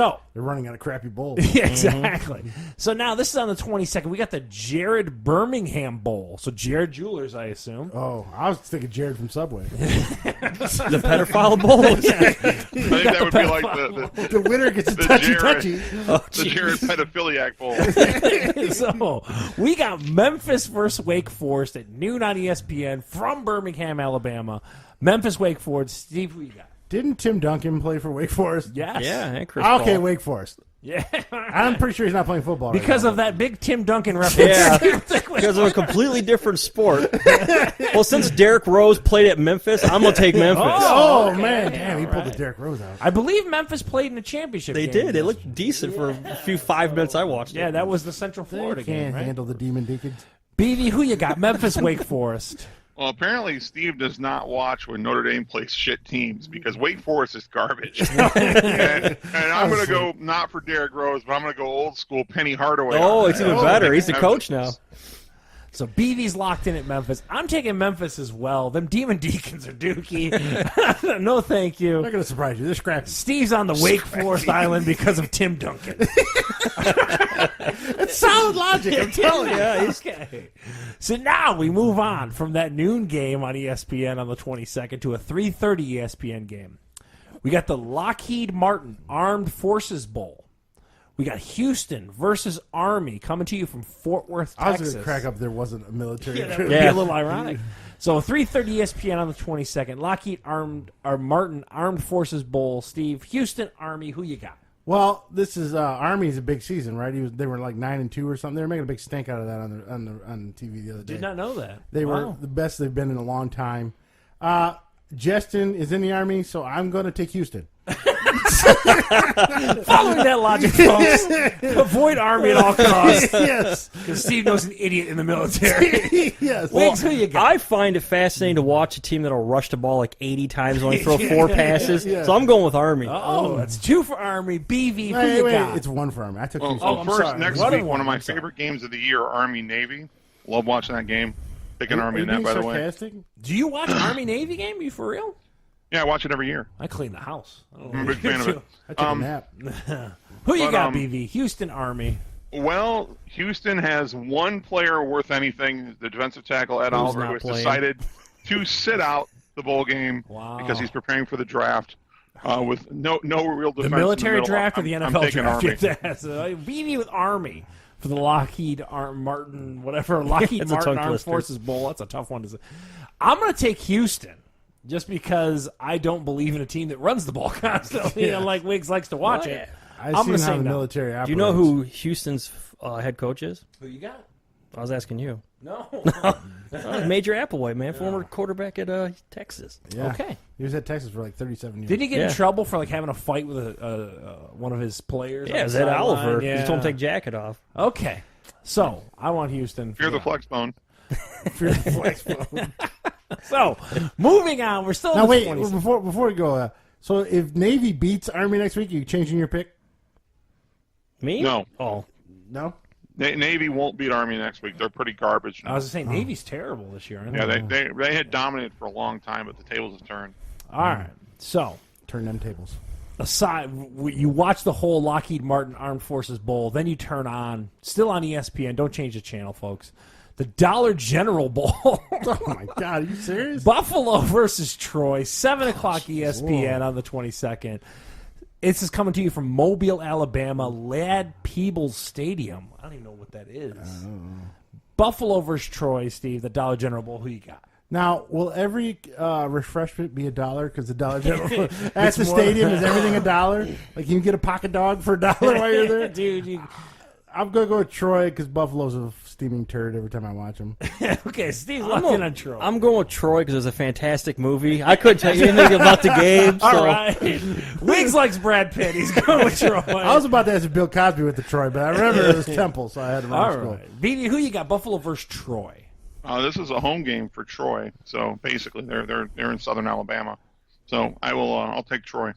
So They're running out of crappy bowls. yeah, exactly. So now this is on the 22nd. We got the Jared Birmingham Bowl. So Jared Jewelers, I assume. Oh, I was thinking Jared from Subway. The pedophile bowl. I think that would be like The winner gets a The touchy-touchy. the Jared Pedophiliac Bowl. So we got Memphis versus Wake Forest at noon on ESPN from Birmingham, Alabama. Memphis, Wake Forest. Steve, who you got? Didn't Tim Duncan play for Wake Forest? Yes. Yeah, and Chris Okay, Paul. Wake Forest. Yeah. I'm pretty sure he's not playing football right Because now. of that big Tim Duncan reference. Yeah, because of a completely different sport. Well, since Derrick Rose played at Memphis, I'm going to take Memphis. Oh, okay. man. Damn, he pulled All the right. Derrick Rose out. I believe Memphis played in a championship They game. did. They looked decent for a few 5 minutes I watched Yeah, it. that was the Central They Florida game, can't right? handle the Demon Deacons. BV, who you got? Memphis, Wake Forest. Well, apparently Steve does not watch when Notre Dame plays shit teams because Wake Forest is garbage. and I'm going to go not for Derrick Rose, but I'm going to go old school Penny Hardaway. Oh, it's even better. He's the coach now. So BV's locked in at Memphis. I'm taking Memphis as well. Them Demon Deacons are dookie. No, thank I'm you. not going to surprise you. They're scrappy. Steve's on the Wake Forest Island because of Tim Duncan. It's solid logic, I'm telling you. Yeah, okay. So now we move on from that noon game on ESPN on the 22nd to a 3:30 ESPN game. We got the Lockheed Martin Armed Forces Bowl. We got Houston versus Army coming to you from Fort Worth, I was Texas. going to crack up there wasn't a military Yeah, that trip. would be Yeah. a little ironic. So 3:30 ESPN on the 22nd. Lockheed Martin Armed Forces Bowl. Steve, Houston Army. Who you got? Well, this is Army's a big season, right? They were like 9-2 or something. They were making a big stink out of that on TV the other day. Did not know that. They Wow. were the best they've been in a long time. Justin is in the Army, so I'm going to take Houston. Following that logic, folks, avoid Army at all costs. Yes. Because Steve knows an idiot in the military. Yes. Wiggs, who you got? I find it fascinating to watch a team that'll rush the ball like 80 times and only throw 4 passes. Yeah. So I'm going with Army. Oh, that's 2 for Army. BV, who Wait, you got? it's 1 for Army. I took Well, Houston. I'm first, sorry. next What a week, one of my I'm sorry. favorite games of the year, Army-Navy. Love watching that game. Picking Army in Are you that, by being the way. sarcastic? Do you watch Army-Navy game? You for real? Yeah, I watch it every year. I clean the house. I don't know. I'm a big fan of it. I took a nap. Who you But, got, BV? Houston Army. Well, Houston has one player worth anything, the defensive tackle Ed Who's Oliver, not who has playing. decided to sit out the bowl game Wow. because he's preparing for the draft with no real defense. The in military middle. draft or the I'm NFL taking draft? Army. Get that. So, BV with Army for the Lockheed Martin, whatever, Lockheed It's a Martin tongue Armed twister. Forces Bowl. That's a tough one to say. I'm going to take Houston. Just because I don't believe in a team that runs the ball constantly, and like Wiggs likes to watch it. I've I'm seen gonna how say the no. military operates. Do you know who Houston's head coach is? Who you got? I was asking you. No. Major Applewhite, man, former quarterback at Texas. Yeah. Okay. He was at Texas for like 37 years. Did he get Yeah. in trouble for like having a fight with one of his players? on Yeah, it the was Ed sideline? Oliver. Yeah. He told him to take jacket off. Okay. So I want Houston. Fear the flex bone. Fear the flex bone. So moving on, we're still Now in the wait, 20s. before we go, so if Navy beats Army next week, you changing your pick? Me? No. Oh. No? Navy won't beat Army next week. They're pretty garbage I now. was saying Navy's terrible this year. Aren't Yeah, they? they had dominated for a long time, but the tables have turned. All right. So Turn them tables. aside, you watch the whole Lockheed Martin Armed Forces Bowl, then you turn on, still on ESPN. Don't change the channel, folks. The Dollar General Bowl. Oh my God, are you serious? Buffalo versus Troy, 7 o'clock ESPN on the 22nd. This is coming to you from Mobile, Alabama, Ladd Peebles Stadium. I don't even know what that is. Buffalo versus Troy, Steve, the Dollar General Bowl. Who you got? Now, will every refreshment be $1? Because the Dollar General at It's the more- stadium is everything $1. Like you can get a pocket dog for $1 while you're there. Dude, I'm gonna go with Troy because Buffalo's a steaming turd every time I watch them. okay, Steve's locked in on Troy. I'm going with Troy because it was a fantastic movie. I couldn't tell you anything about the game. So. All right. Wiggs likes Brad Pitt. He's going with Troy. I was about to ask if Bill Cosby with the Troy, but I remember it was Temple, so I had to run All to school. right. BB, who you got? Buffalo versus Troy. This is a home game for Troy, so basically they're in Southern Alabama. So I'll take Troy.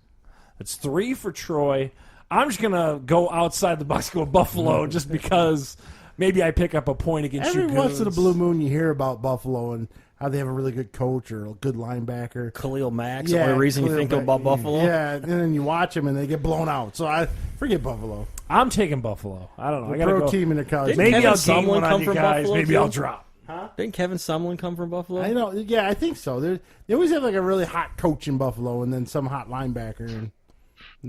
It's 3 for Troy. I'm just going to go outside the box, go Buffalo, just because maybe I pick up a point against Every you once in a goons. blue moon, you hear about Buffalo, and how they have a really good coach or a good linebacker. Khalil Mack's the only reason you think about Buffalo. Yeah, and then you watch them and they get blown out. So I forget Buffalo. I'm taking Buffalo. I don't know. I The gotta pro go. team in the college. Didn't Maybe Kevin I'll gain one Sumlin on come you from guys. Buffalo, Maybe too? I'll drop. Didn't Kevin Sumlin come from Buffalo? I know. Yeah, I think so. They always have like a really hot coach in Buffalo and then some hot linebacker, and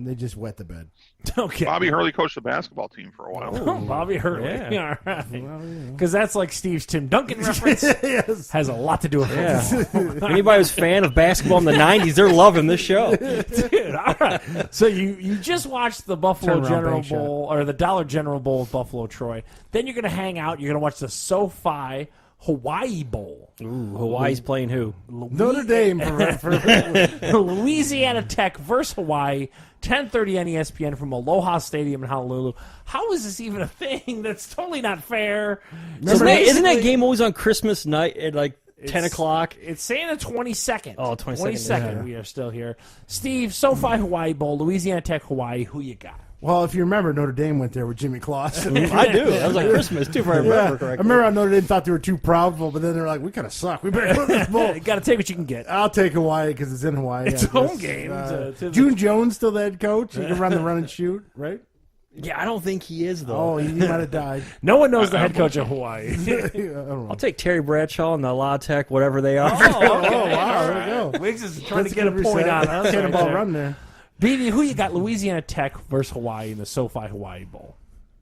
they just wet the bed. Okay. Bobby Hurley coached the basketball team for a while. Oh, Bobby Hurley. Yeah. All right. Because that's like Steve's Tim Duncan reference. Yes. Has a lot to do with Yeah. football. If anybody was a fan of basketball in the 90s, they're loving this show. Dude, all right. So you just watched the Buffalo Turnaround General bank Bowl or the Dollar General Bowl with Buffalo Troy. Then you're going to hang out. You're going to watch the SoFi Hawai'i Bowl. Ooh, Hawaii's playing who? Notre Dame for Louisiana Tech versus Hawaii. 10:30 on ESPN from Aloha Stadium in Honolulu. How is this even a thing? That's totally not fair. Isn't that game always on Christmas night at like 10 o'clock? It's saying the 22nd. Oh, 22nd. 22nd, Yeah. we are still here. Steve, SoFi Hawaii Bowl, Louisiana Tech Hawaii. Who you got? Well, if you remember, Notre Dame went there with Jimmy Clausen. I do. That was like Christmas, too, if I remember Yeah, correctly. I remember how Notre Dame thought they were too proudful, but then they're like, we kind of suck. We better go to this bowl. You got to take what you can get. I'll take Hawaii because it's in Hawaii. It's I home guess. game to the- June Jones still the head coach. He can run the run and shoot, right? Yeah, I don't think he is, though. Oh, he might have died. No one knows the head coach of Hawaii. I don't know. I'll take Terry Bradshaw and the La Tech, whatever they are. Oh, wow, there we go. Wiggs is trying That's to get a good point reset. on us. Cannonball right there. run there. BB, who you got? Louisiana Tech versus Hawaii in the SoFi Hawaii Bowl.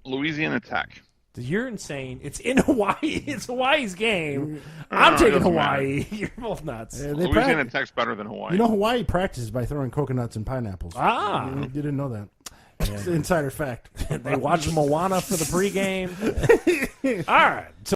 Louisiana Tech. You're insane. It's in Hawaii. It's Hawaii's game. I'm it taking doesn't Hawaii. You're both nuts. Yeah, they Louisiana practice. Tech's better than Hawaii. You know, Hawaii practices by throwing coconuts and pineapples. Ah. You didn't know that. It's an insider fact. They watch Moana for the pregame. All right. So